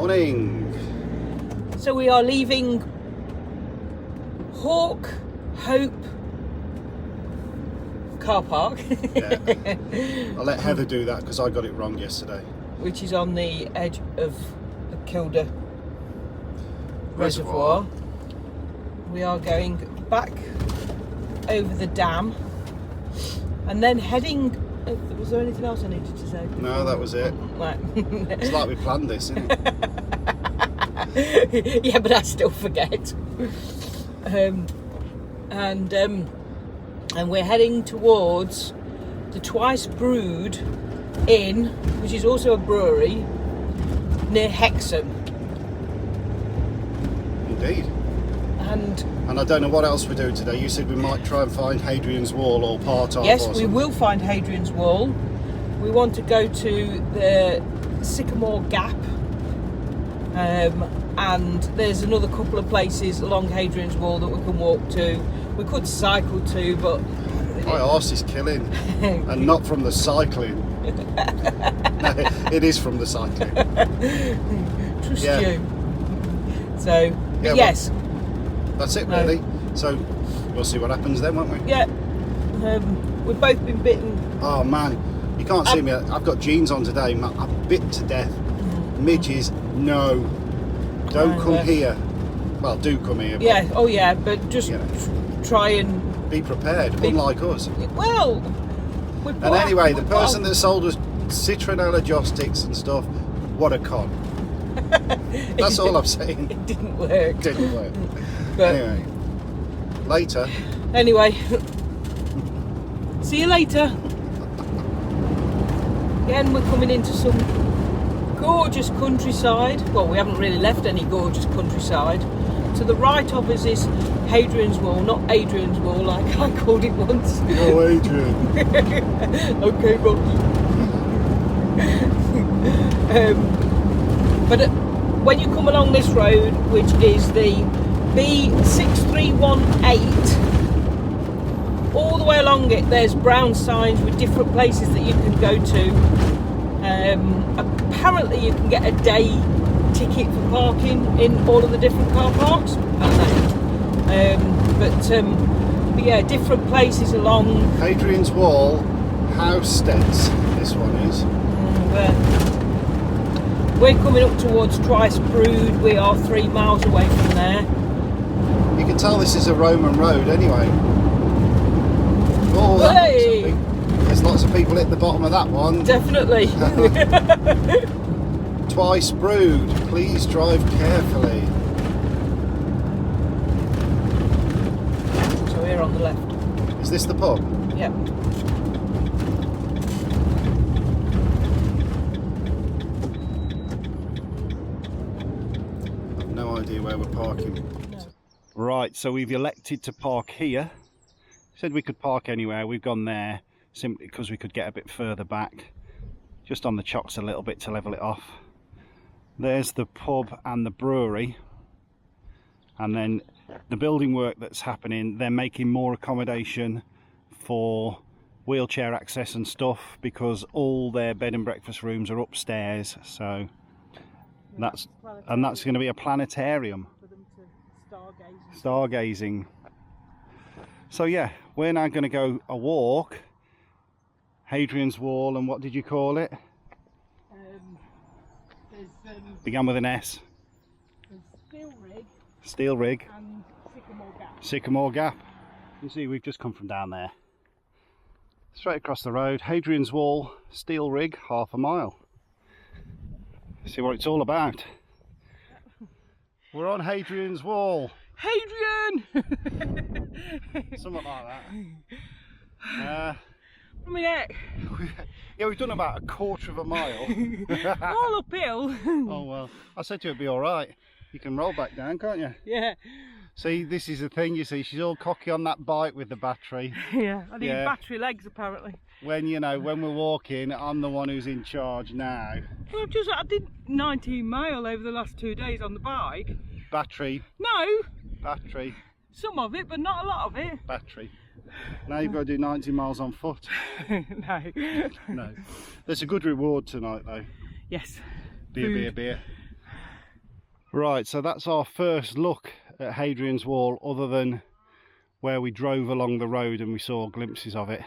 Morning. So we are leaving Hawk Hope car park. Yeah. I'll let Heather do that because I got it wrong yesterday. Which is on the edge of the Kilda Reservoir. We are going back over the dam and then heading. Was there anything else I needed to say? No, that was it. Right. It's like we planned this, isn't it? Yeah, but I still forget. And we're heading towards the Twice Brewed Inn, which is also a brewery near Hexham. Indeed. And I don't know what else we're doing today. You said we might try and find Hadrian's Wall or part of. yes, we will find Hadrian's Wall. We want to go to the Sycamore Gap, and there's another couple of places along Hadrian's Wall that we can walk to. We could cycle to, but my arse is killing, and not from the cycling. No, it is from the cycling. Trust Yeah. you. So Yeah, yes, that's it No. really. So we'll see what happens then, won't we? yeah. We've both been bitten. Oh man, you can't see me. I've got jeans on today. I'm bit to death. Midges, no. Don't come here. Well, do come here. But, Yeah. Oh yeah. But just you know, try and. be prepared, unlike us. Well. And anyway, the person that sold us citronella joss sticks and stuff, what a con. That's all I'm saying. It didn't work. Didn't work. But Anyway, later. anyway, see you later. Again, we're coming into some gorgeous countryside. Well, we haven't really left any gorgeous countryside. To the right of us is Hadrian's Wall, not Adrian's Wall like I called it once. Oh, Adrian. Okay, Rob. But when you come along this road, which is the B6318, all the way along it there's brown signs with different places that you can go to. Apparently you can get a day ticket for parking in all of the different car parks. I don't know. But yeah, different places along. Hadrian's Wall, Housesteads, this one is. We're coming up towards Twice Brewed. We are 3 miles away from there. You can tell this is a Roman road anyway. Oh, that looks Hey! something. There's lots of people at the bottom of that one. Definitely. Twice Brewed, please drive carefully. So we're on the left. Is this the pub? Yep. I've no idea where we're parking. No. Right, so we've elected to park here. Said we could park anywhere. We've gone there simply because we could get a bit further back. Just on the chocks a little bit to level it off. There's the pub and the brewery. And then the building work that's happening, they're making more accommodation for wheelchair access and stuff because all their bed and breakfast rooms are upstairs. So that's going to be a planetarium. For them to stargaze. Stargazing. So yeah, we're now going to go a walk. Hadrian's Wall, and what did you call it? Began with an S. Steel Rig. And Sycamore Gap. Sycamore Gap. You see, we've just come from down there. Straight across the road, Hadrian's Wall, Steel Rig, half a mile. See what it's all about. We're on Hadrian's Wall. Hadrian! Something like that. From my neck. Yeah, we've done about a quarter of a mile. All uphill. Oh well, I said to her it'd be alright. You can roll back down, can't you? Yeah. See, this is the thing, you see, she's all cocky on that bike with the battery. Yeah, I need Yeah. battery legs apparently. When, you know, when we're walking, I'm the one who's in charge now. Well, I did 19 mile over the last 2 days on the bike. Battery, No, battery, some of it, but not a lot of it. battery. Now you've got to do 90 miles on foot. No. No. There's a good reward tonight though. Yes. Beer, Food. beer, beer. Right, so that's our first look at Hadrian's Wall, other than where we drove along the road and we saw glimpses of it.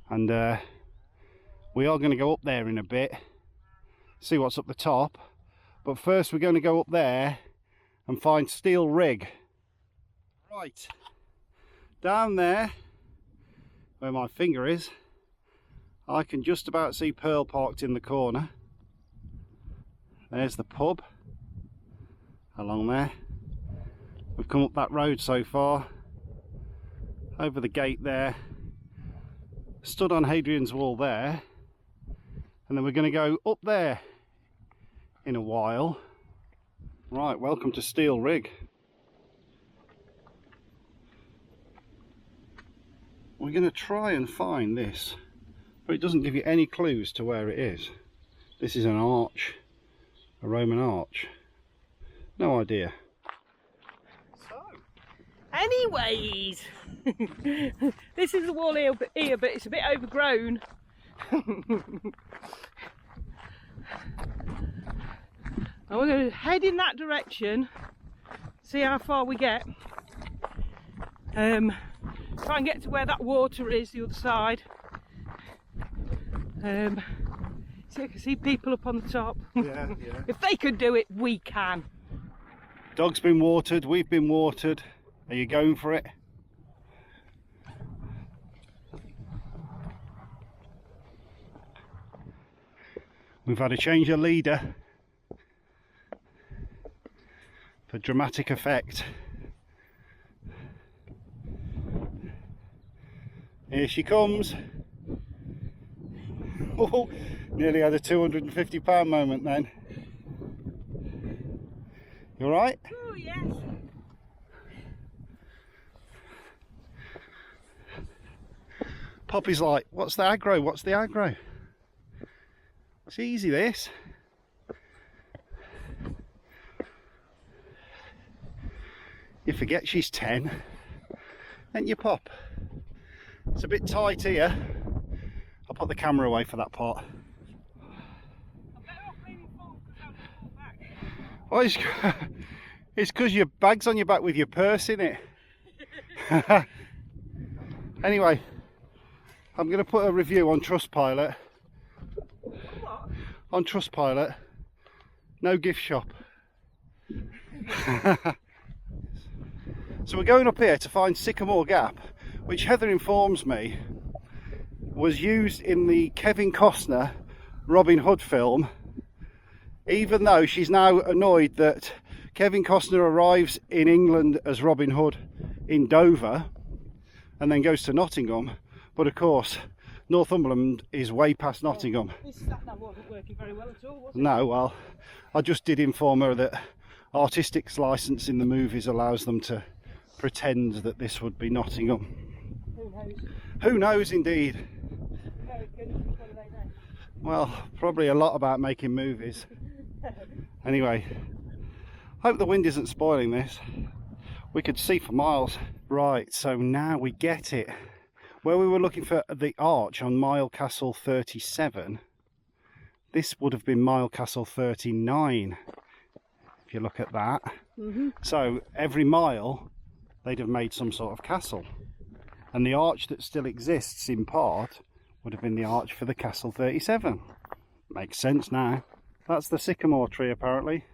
And we are going to go up there in a bit, see what's up the top. But first we're going to go up there and find Steel Rig. Right, down there where my finger is, I can just about see Pearl parked in the corner. There's the pub along there. We've come up that road so far, over the gate there, stood on Hadrian's Wall there, and then we're going to go up there in a while. Right, welcome to Steel Rig. We're going to try and find this, but it doesn't give you any clues to where it is. This is an arch, a Roman arch. No idea. So, anyways, this is the wall here, but it's a bit overgrown. And we're going to head in that direction, see how far we get. Try and get to where that water is, the other side. So I can see people up on the top. Yeah. If they could do it, we can. Dog's been watered, we've been watered. Are you going for it? We've had a change of leader for dramatic effect. Here she comes. Oh, nearly had a £250 moment then. You alright? Oh, yes. Poppy's like, what's the aggro? What's the aggro? It's easy, this. You forget she's 10, then you pop. It's a bit tight here. I'll put the camera away for that part. Oh, it's because your bag's on your back with your purse in it. Anyway, I'm going to put a review on Trustpilot. What? On Trustpilot, no gift shop. So we're going up here to find Sycamore Gap, which Heather informs me was used in the Kevin Costner Robin Hood film, even though she's now annoyed that Kevin Costner arrives in England as Robin Hood in Dover and then goes to Nottingham, but of course Northumberland is way past Nottingham. This sat-nav wasn't working very well at all, was it? No, well, I just did inform her that artistic license in the movies allows them to pretend that this would be Nottingham. Who knows? Who knows, indeed. Very good. What do they know? Well, probably a lot about making movies. Anyway, hope the wind isn't spoiling this. We could see for miles. Right, so now we get it. Where we were looking for the arch on Mile Castle 37, this would have been Mile Castle 39, if you look at that. So every mile they'd have made some sort of castle, and the arch that still exists in part would have been the arch for the Castle 37. Makes sense now. That's the sycamore tree, apparently.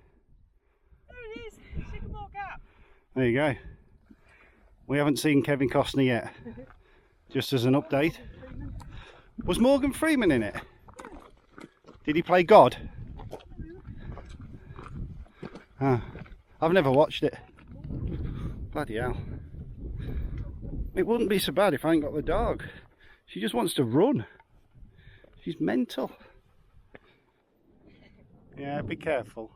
There it is, Sycamore Gap. There you go. We haven't seen Kevin Costner yet. Just as an update. Was Morgan Freeman in it? Did he play God? I've never watched it. Bloody hell. It wouldn't be so bad if I ain't got the dog. She just wants to run. She's mental. Yeah, be careful.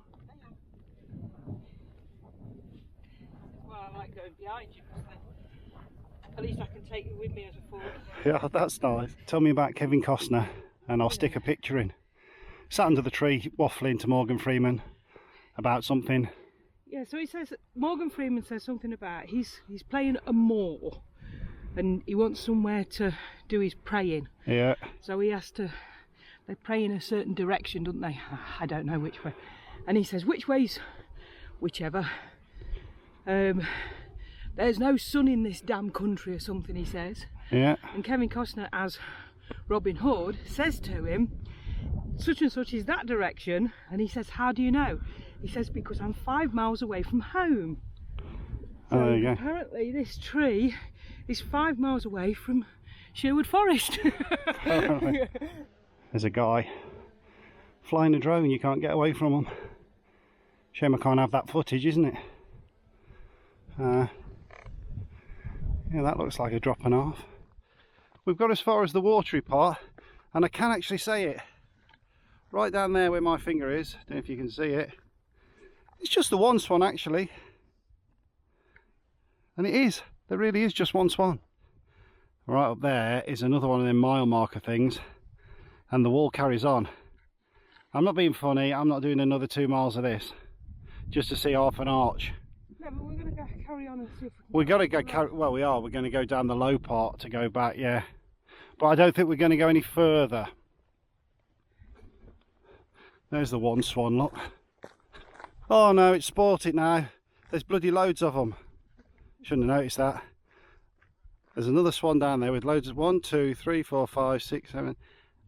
Well, I like going behind you, because at least I can take you with me as a forward. Yeah, that's nice. Tell me about Kevin Costner and I'll stick a picture in. Sat under the tree waffling to Morgan Freeman about something. Yeah, so he says, Morgan Freeman says something about he's playing a mall and he wants somewhere to do his praying. Yeah. So he has to, they pray in a certain direction, don't they? I don't know which way. And he says, which way's whichever. There's no sun in this damn country or something, he says. Yeah. And Kevin Costner, as Robin Hood, says to him, such and such is that direction. And he says, how do you know? He says, because I'm 5 miles away from home. So there you go. Apparently this tree is 5 miles away from Sherwood Forest. There's a guy flying a drone, you can't get away from him. Shame I can't have that footage, isn't it? Yeah, that looks like a drop and a half. We've got as far as the watery part, and I can actually see it. Right down there where my finger is, don't know if you can see it. It's just the one swan actually. And it is, there really is just one swan. Right up there is another one of them mile marker things, and the wall carries on. I'm not being funny, I'm not doing another 2 miles of this just to see half an arch. No, but we're going to go carry on and see if We've got to go well, we are. We're going to go down the low part to go back, yeah. But I don't think we're going to go any further. There's the one swan, look. Oh no, it's spoilt it now. There's bloody loads of them. Shouldn't have noticed that. There's another swan down there with loads of 1, 2, 3, 4, 5, 6, 7,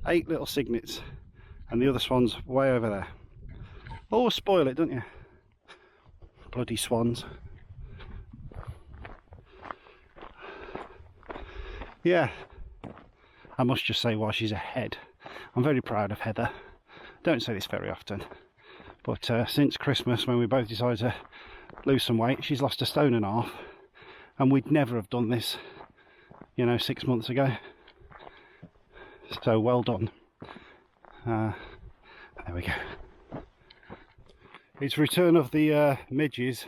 8 little cygnets. And the other swan's way over there. Always spoil it, don't you? Bloody swans. Yeah, I must just say while she's ahead, I'm very proud of Heather. Don't say this very often, but since Christmas, when we both decided to lose some weight, she's lost 1.5 stone, and we'd never have done this, you know, 6 months ago. So well done. There we go. It's return of the midges.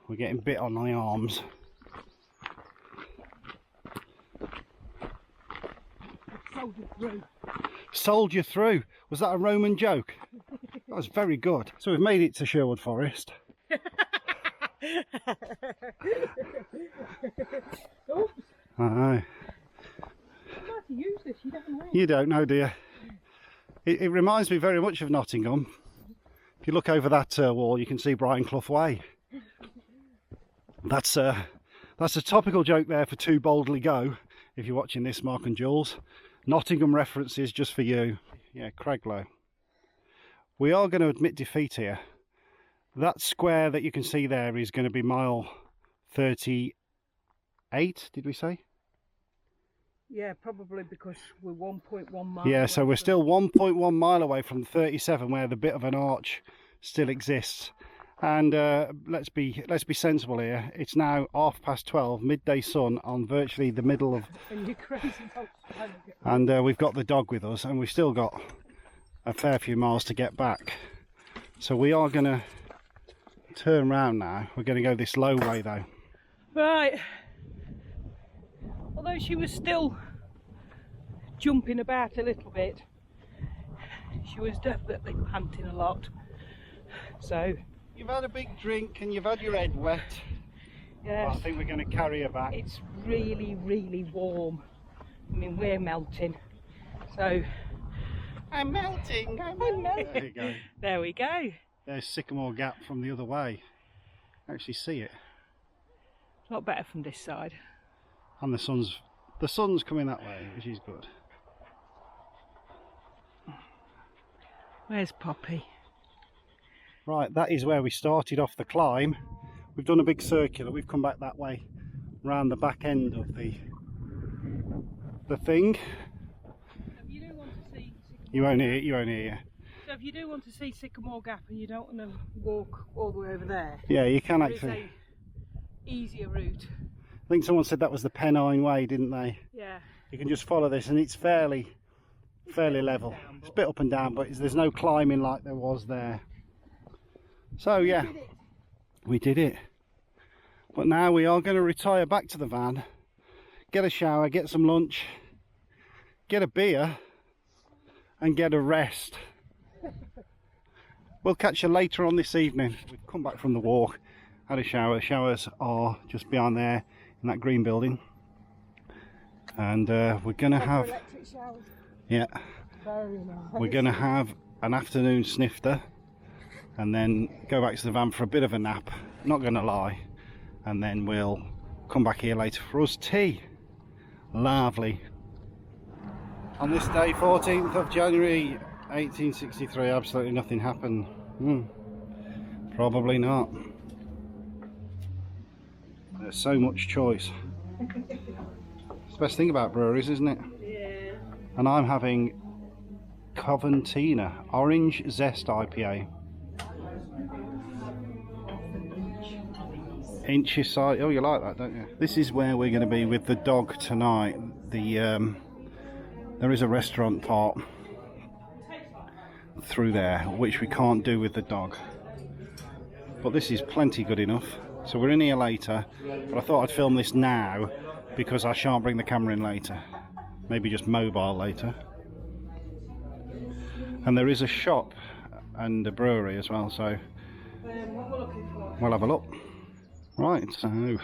We're getting bit on the arms. soldier through. Soldier through. Was that a Roman joke? That was very good. So we've made it to Sherwood Forest. Oops. I know. How to use this? You don't know. You don't know, do you? It reminds me very much of Nottingham. If you look over that wall, you can see Brian Clough Way. That's a topical joke there for Too Boldly Go. If you're watching this, Mark and Jules, Nottingham references just for you. Yeah, Craiglow. We are going to admit defeat here. That square that you can see there is going to be mile 38, did we say? Yeah, probably because we're 1.1 miles. Yeah, so we're still 1.1 mile away from 37, where the bit of an arch still exists. And let's be sensible here. It's now 12:30, midday sun on virtually the middle of. And you're crazy about time. And we've got the dog with us, and we've still got a fair few miles to get back. So we are going to turn round now. We're going to go this low way though. Right. Although she was still jumping about a little bit, she was definitely panting a lot. So you've had a big drink and you've had your head wet. Yeah, I think we're going to carry her back. It's really, really warm. I mean, we're melting. So I'm melting. I'm melting. There you go. There we go. There's Sycamore Gap from the other way. Actually see it. A lot better from this side. And the sun's coming that way, which is good. Where's Poppy? Right, that is where we started off the climb. We've done a big circular. We've come back that way, round the back end of the thing. If you do want to see Sycamore You won't hear it. You won't hear. So if you do want to see Sycamore Gap and you don't want to walk all the way over there, Yeah, you can there is actually. a easier route. I think someone said that was the Pennine Way, didn't they? Yeah. You can just follow this, and it's fairly level. It's a bit up and down, but there's no climbing like there was there. So yeah, we did it. But now we are going to retire back to the van, get a shower, get some lunch, get a beer, and get a rest. We'll catch you later on this evening. We've come back from the walk, had a shower. Showers are just behind there in that green building. And we're going to have, yeah, we're going to have an afternoon snifter and then go back to the van for a bit of a nap, not gonna lie, and then we'll come back here later for us tea. Lovely. On this day, 14th of January 1863, absolutely nothing happened. Probably not. There's so much choice. It's the best thing about breweries, isn't it? Yeah. And I'm having Coventina Orange Zest IPA. Inches size. Oh, you like that, don't you? This is where we're going to be with the dog tonight. There is a restaurant part through there, which we can't do with the dog. But this is plenty good enough. So we're in here later, but I thought I'd film this now because I shan't bring the camera in later. Maybe just mobile later. And there is a shop and a brewery as well, so we'll have a look. Right, so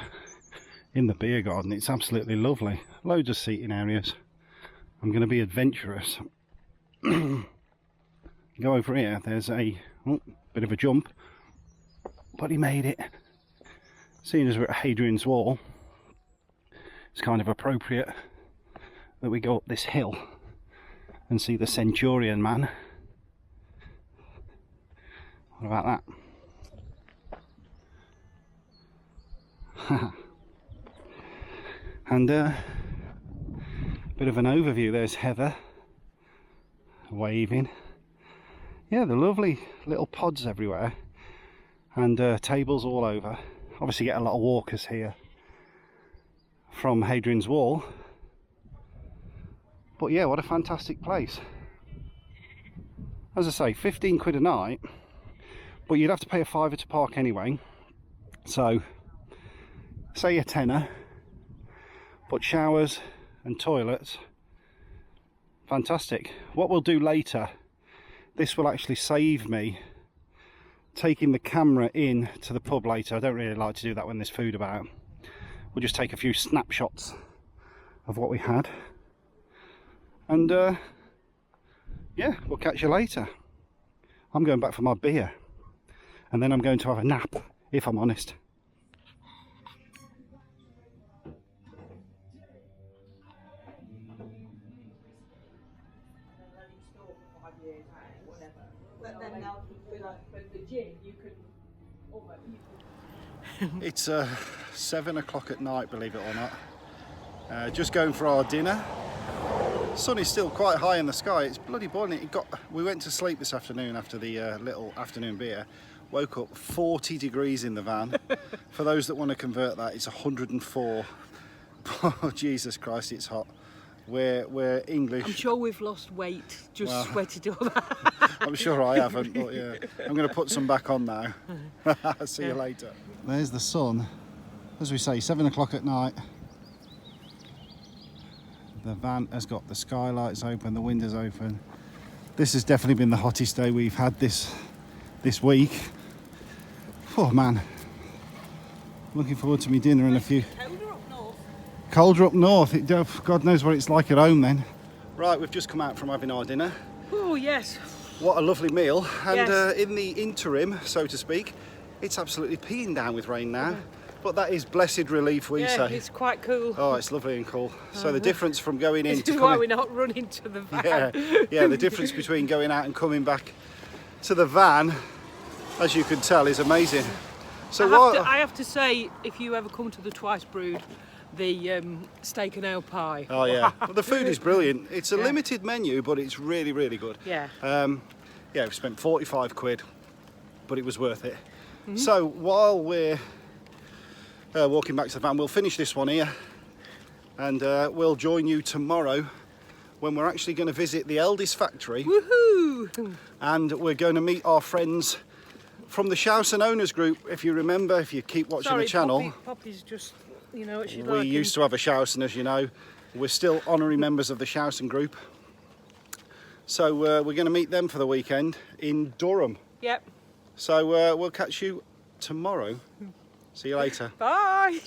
in the beer garden, it's absolutely lovely. Loads of seating areas. I'm going to be adventurous. Go over here, there's a bit of a jump, but he made it. Seeing as we're at Hadrian's Wall, it's kind of appropriate that we go up this hill and see the Centurion man. What about that? And a bit of an overview. There's Heather waving. Yeah, the lovely little pods everywhere, and tables all over. Obviously get a lot of walkers here from Hadrian's Wall. But yeah, what a fantastic place. As I say, 15 quid a night, but you'd have to pay a fiver to park anyway. So, say a tenner, but showers and toilets, fantastic. What we'll do later, this will actually save me taking the camera in to the pub later. I don't really like to do that when there's food about. We'll just take a few snapshots of what we had. And yeah, we'll catch you later. I'm going back for my beer, and then I'm going to have a nap, if I'm honest. It's 7 o'clock at night, believe it or not. Just going for our dinner. Sun is still quite high in the sky. It's bloody boiling. We went to sleep this afternoon after the little afternoon beer. Woke up 40 degrees in the van. For those that want to convert that, it's 104. Oh, Jesus Christ, it's hot. We're English. I'm sure we've lost weight, just sweated all that. I'm sure I haven't, but yeah. I'm going to put some back on now. See you later. There's the sun. As we say, 7 o'clock at night. The van has got the skylights open, the windows open. This has definitely been the hottest day we've had this week. Oh man. Looking forward to me dinner in a few. Colder up north. God knows what it's like at home then. Right, we've just come out from having our dinner. Oh yes. What a lovely meal. And Yes. In the interim, so to speak, it's absolutely peeing down with rain now. But that is blessed relief, we say. It's quite cool. Oh, it's lovely and cool. So the difference from going in This to is coming... why we're not running to the van. Yeah, the difference between going out and coming back to the van, as you can tell, is amazing. So I have to say, if you ever come to the Twice Brewed, the steak and ale pie. Oh yeah, well, the food is brilliant. It's a limited menu, but it's really, really good. Yeah. Yeah, we spent 45 quid, but it was worth it. So while we're walking back to the van, we'll finish this one here, and we'll join you tomorrow when we're actually going to visit the eldest factory. Woohoo! And we're going to meet our friends from the Shousen Owners Group. If you remember, if you keep watching the channel, Poppy's just, you know what she's we used to have a Shousen, as you know. We're still honorary members of the Shousen Group. So we're going to meet them for the weekend in Durham. Yep. So we'll catch you tomorrow. See you later. Bye!